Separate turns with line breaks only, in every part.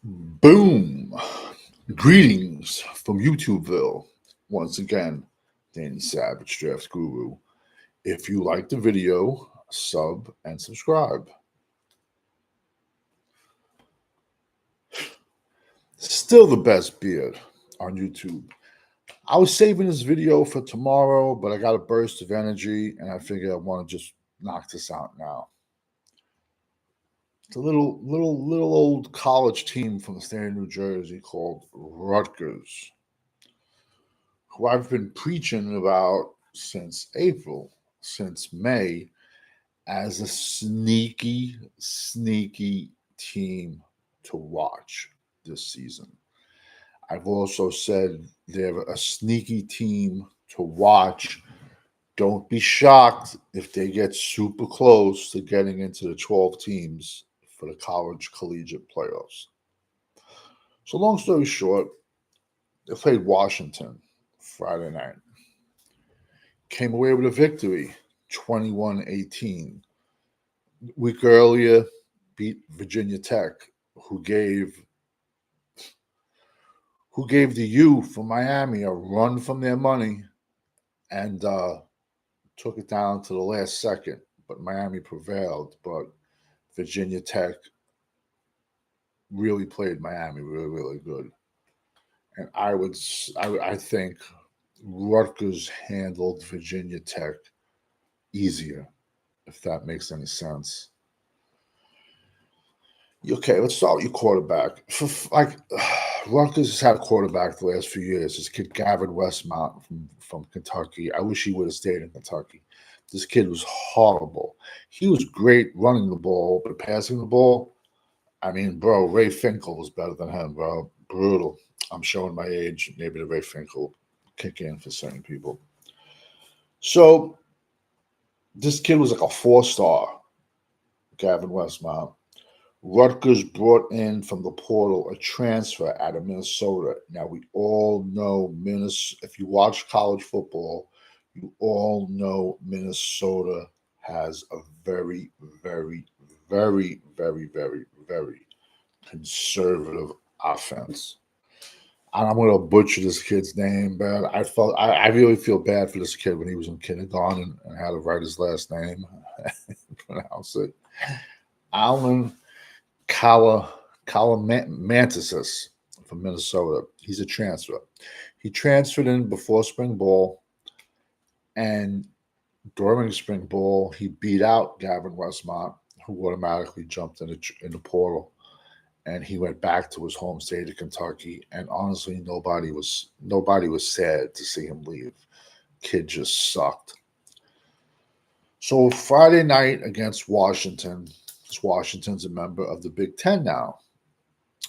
Boom! Greetings from YouTubeville. Once again, Danny Savage, Draft Guru. If you like the video, sub and subscribe. Still the best beard on YouTube. I was saving this video for tomorrow, but I got a burst of energy and I figured I want to just knock this out now. It's a little old college team from the state of New Jersey called Rutgers, who I've been preaching about since April, since May, as a sneaky team to watch this season. I've also said they're a sneaky team to watch. Don't be shocked if they get super close to getting into the 12 teams for the college collegiate playoffs. So, long story short, they played Washington Friday night. Came away with a victory, 21-18. Week earlier, beat Virginia Tech, who gave the U from Miami a run from their money and took it down to the last second. But Miami prevailed. But Virginia Tech really played Miami really good. And I think Rutgers handled Virginia Tech easier, if that makes any sense. Okay, let's start with your quarterback. Rutgers has had a quarterback the last few years. This kid Gavin Westmont from Kentucky. I wish he would have stayed in Kentucky. This kid was horrible. He was great running the ball, but passing the ball, I mean, bro, Ray Finkel was better than him, bro. Brutal. I'm showing my age. Maybe the Ray Finkel kick in for certain people. So this kid was like a 4-star, Gavin Westmont. Rutgers brought in from the portal a transfer out of Minnesota. Now, we all know Minnesota. If you watch college football, you all know Minnesota has a very, very, very, very, very, very conservative offense. And I'm going to butcher this kid's name, but I really feel bad for this kid when he was in kindergarten and had to write his last name, pronounce it. Alan Calamantis from Minnesota. He's a transfer. He transferred in before spring ball, and during spring ball, he beat out Gavin Westmont, who automatically jumped in the portal, and he went back to his home state of Kentucky. And honestly, nobody was sad to see him leave. Kid just sucked. So Friday night against Washington, Washington's a member of the Big Ten now.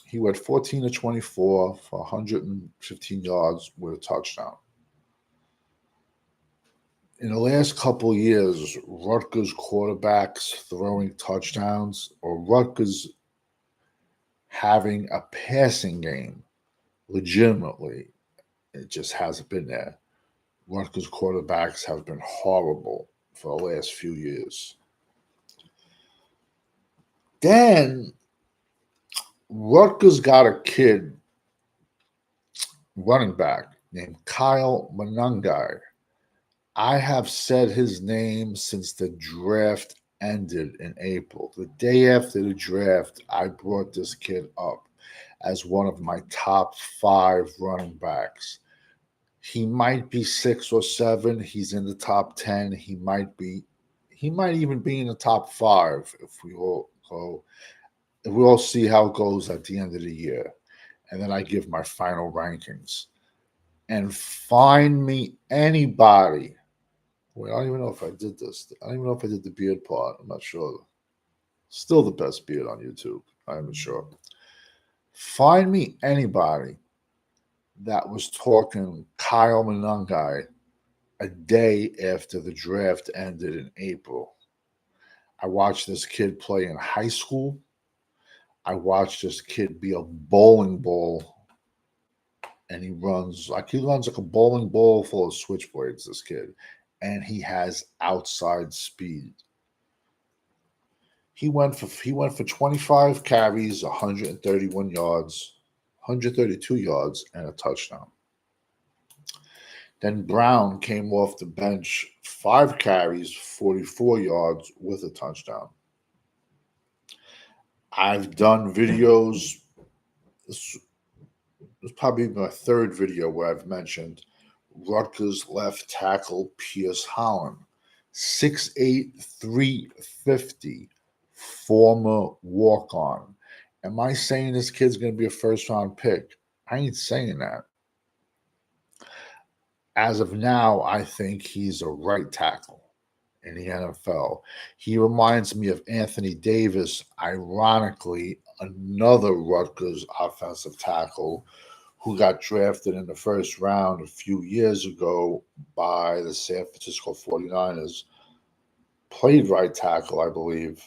He went 14 to 24 for 115 yards with a touchdown. In the last couple of years, Rutgers quarterbacks throwing touchdowns or Rutgers having a passing game legitimately, it just hasn't been there. Rutgers quarterbacks have been horrible for the last few years. Then Rutgers got a kid, running back, named Kyle Monangai. I have said his name since the draft ended in April. The day after the draft, I brought this kid up as one of my top 5 running backs. He might be 6 or 7. He's in the top 10. He might even be in the top 5 if we all go. We'll see how it goes at the end of the year. And then I give my final rankings. And find me anybody. Wait, I don't even know if I did this. I don't even know if I did the beard part. I'm not sure. Still the best beard on YouTube. I'm not sure. Find me anybody that was talking Kyle Monangai a day after the draft ended in April. I watched this kid play in high school. I watched this kid be a bowling ball, and he runs like a bowling ball full of switchblades. This kid, and he has outside speed. He went for 25 carries, 131 yards, 132 yards, and a touchdown. Then Brown came off the bench, 5 carries, 44 yards with a touchdown. I've done videos. This is probably my third video where I've mentioned Rutgers left tackle Pierce Holland, 6'8", 350, former walk-on. Am I saying this kid's going to be a first-round pick? I ain't saying that. As of now, I think he's a right tackle in the NFL. He reminds me of Anthony Davis, ironically, another Rutgers offensive tackle who got drafted in the first round a few years ago by the San Francisco 49ers. Played right tackle, I believe,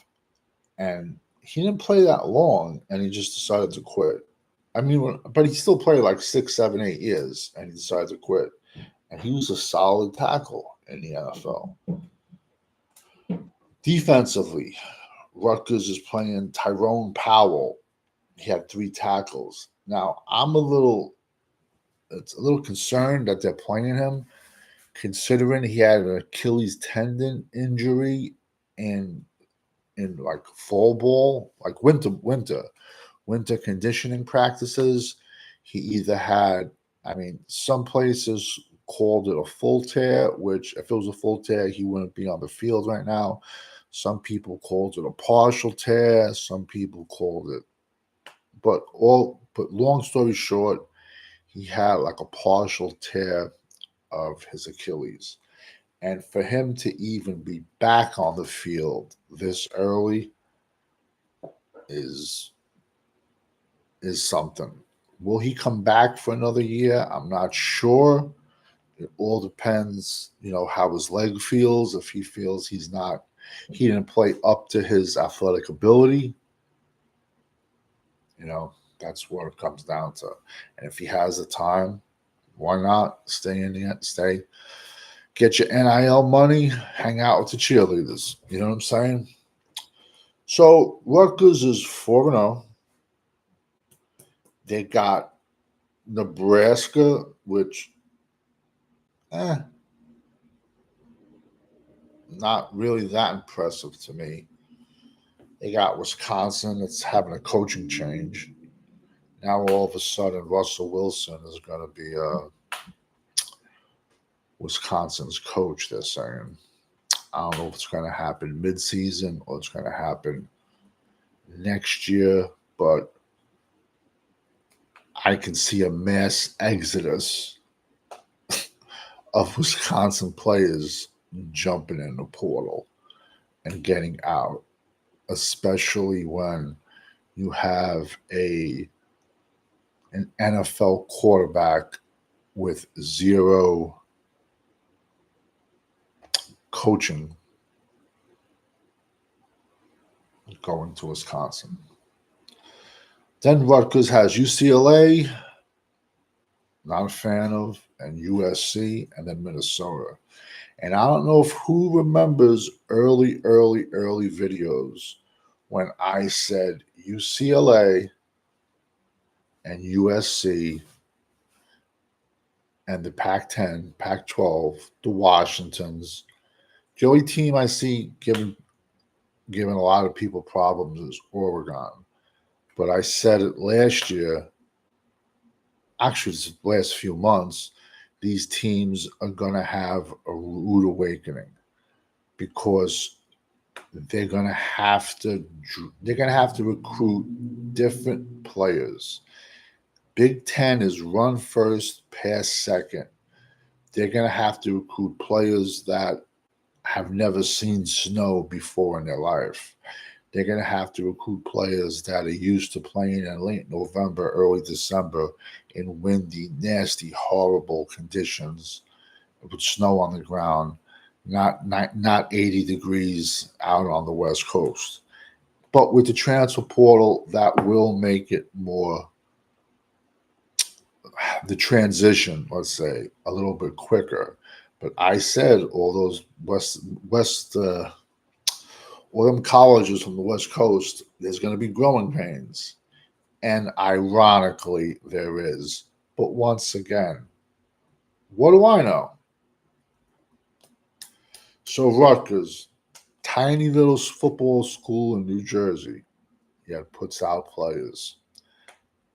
and he didn't play that long, and he just decided to quit. I mean, but he still played like 6, 7, 8 years, and he decided to quit. And he was a solid tackle in the NFL. Defensively, Rutgers is playing Tyrone Powell. He had 3 tackles. Now, it's a little concerned that they're playing him, considering he had an Achilles tendon injury in like fall ball, like winter conditioning practices. He either had, some places called it a full tear, which if it was a full tear, he wouldn't be on the field right now. Some people called it a partial tear. Some people called it, but long story short, he had like a partial tear of his Achilles. And for him to even be back on the field this early is something. Will he come back for another year? I'm not sure. It all depends, how his leg feels. If he feels he didn't play up to his athletic ability, that's what it comes down to. And if he has the time, why not stay get your NIL money, hang out with the cheerleaders. You know what I'm saying? So Rutgers is 4-0. They got Nebraska, which, not really that impressive to me. They got Wisconsin that's having a coaching change. Now all of a sudden, Russell Wilson is going to be Wisconsin's coach, they're saying. I don't know if it's going to happen mid-season or it's going to happen next year, but I can see a mass exodus of Wisconsin players jumping in the portal and getting out, especially when you have an NFL quarterback with 0 coaching going to Wisconsin. Then Rutgers has UCLA, not a fan of, and USC, and then Minnesota. And I don't know if who remembers early videos when I said UCLA and USC and the Pac-10, Pac-12, the Washingtons. The only team I see giving a lot of people problems is Oregon. But I said it last year, actually the last few months, these teams are going to have a rude awakening because they're going to have to recruit different players. Big Ten is run first, pass second. They're going to have to recruit players that have never seen snow before in their life. They're going to have to recruit players that are used to playing in late November, early December in windy, nasty, horrible conditions with snow on the ground, not 80 degrees out on the West Coast. But with the transfer portal, that will make it more, the transition, let's say, a little bit quicker. But I said all All them colleges from the West Coast, there's going to be growing pains. And ironically, there is. But once again, what do I know? So Rutgers, tiny little football school in New Jersey, yet puts out players.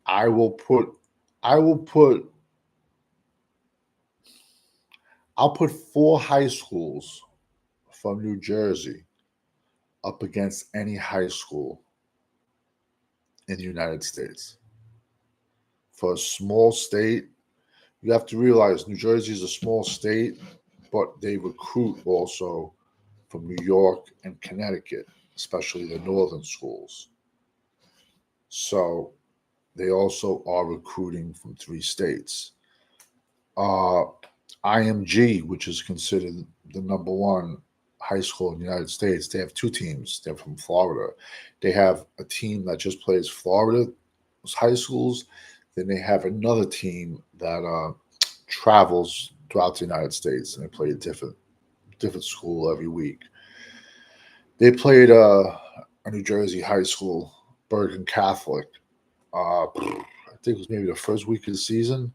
I will put, I will put, I'll put four high schools from New Jersey up against any high school in the United States. For a small state, you have to realize New Jersey is a small state, but they recruit also from New York and Connecticut, especially the northern schools. So they also are recruiting from three states. Uh, IMG, which is considered the number one high school in the United States, they have two teams. They're from Florida. They have a team that just plays Florida high schools. Then they have another team that travels throughout the United States, and they play a different school every week. They played a New Jersey high school, Bergen Catholic. I think it was maybe the first week of the season,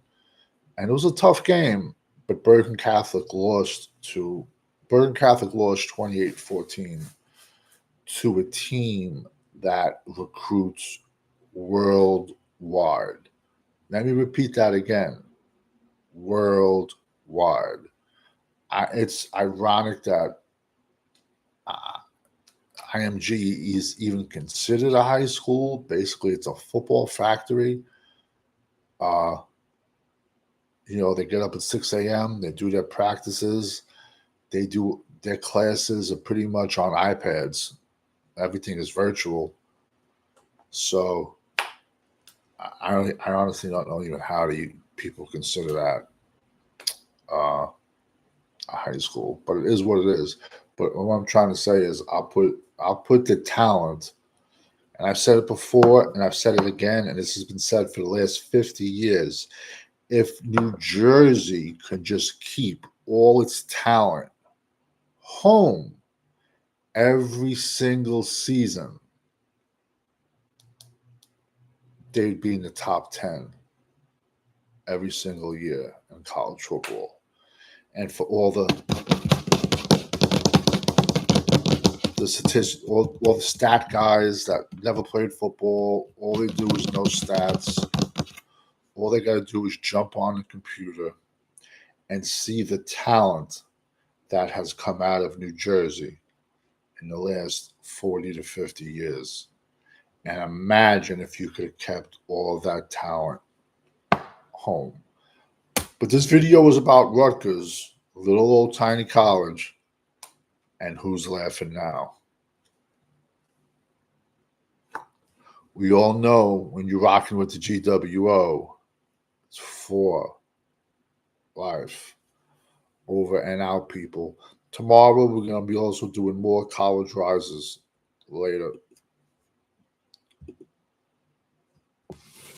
and it was a tough game. But Bergen Catholic lost 28-14 to a team that recruits worldwide. Let me repeat that again. Worldwide. It's ironic that uh, IMG is even considered a high school. Basically, it's a football factory. Uh, they get up at 6 a.m., they do their practices, they do their classes are pretty much on iPads. Everything is virtual. So I honestly don't know even how people consider that uh, a high school, but it is what it is. But what I'm trying to say is I'll put the talent, and I've said it before and I've said it again, and this has been said for the last 50 years. If New Jersey could just keep all its talent home every single season, they'd be in the top 10 every single year in college football. And for the statistics, all the stat guys that never played football, all they do is know stats. All they got to do is jump on the computer and see the talent that has come out of New Jersey in the last 40 to 50 years. And imagine if you could have kept all of that talent home. But this video was about Rutgers, little old tiny college, and who's laughing now? We all know when you're rocking with the GWO, it's for life. Over and out, people. Tomorrow, we're going to be also doing more college rises later.